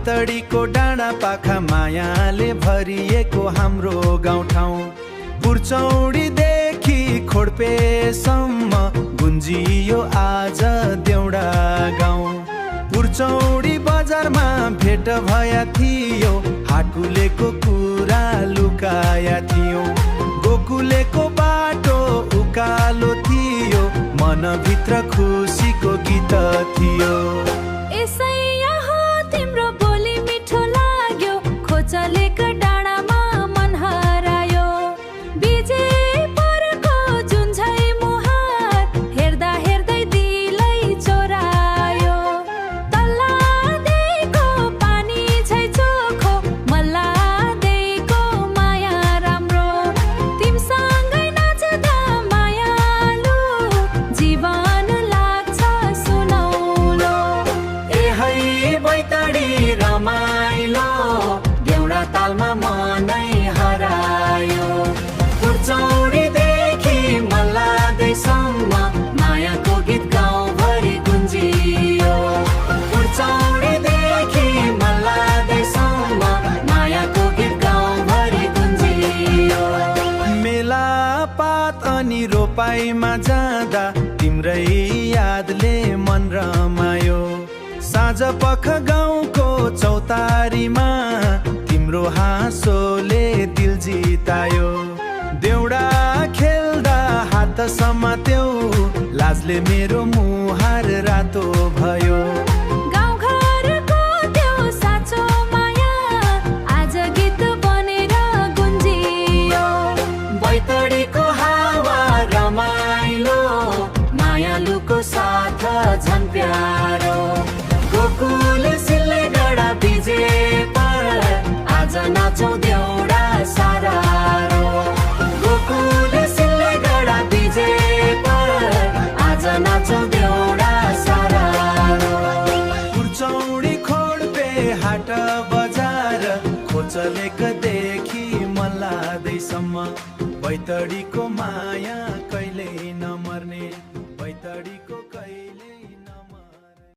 बैतडीको डाँडा पाखा मायाले भरिएको हाम्रो गाउँठाउँ। पुर्चौडीदेखि खोडपेसम्म गुन्जियो आज देउडा गाउँ। पुर्चौडी बजारमा भेट भया थियो, हाकुलेको कुरा लुकाया थियो। गोकुलेको बाटो उकालो थियो, मनभित्र खुसीको गीत थियो। यसैया हो तिम्रो बोली मिठो लाग्यो, खोचलेको डाँडामा मन हरायो। बिजे परको जुन्झै मुहार हेर्दा हेर्दै दिलै चोरायो। तल्लादेखिको पानी झै चोखो, मल्लादेखिको माया राम्रो। तिमीसँगै नाच्दा मायालु, जीवन लाग्छ सुनौलो। ए है बैतडी रमाइलो, देउडा तालमा मनै हरायो। पुर्चौडीदेखि मल्लादैसम्म मायाको गीत गाउँभरि गुन्जियो। पुर्चौडीदेखि मल्लादैसम्म मायाको गीत गाउँभरि गुन्जियो। मेलापात अनि रोपाइमा जाँदा तिम्रै यादले मन रमायो। साँझ पख गाउँको चौतारीमा तिम्रो हाँसोले दिल जितायो। देउडा खेल्दा हात समात्यौ, लाजले मेरो मुहार रातो भयो। गाउँघरको त्यो साँचो माया आज गीत बनेर गुन्जियो। बैतडीको हावा रमाइलो, मायालुको साथ झन् प्यारो। गोकुल सिल्लेगढा बिजे पर आज नाचौ देउडा सारारो। गोकुल सिल्लेगढा बिजे पर आज नाचौ देउडा सारारो। पुर्चौडी खोडपे हाट बजार, खोचलेकदेखि मल्लादैसम्म बैतडीको माया कहिल्यै नमर्ने। बैतडी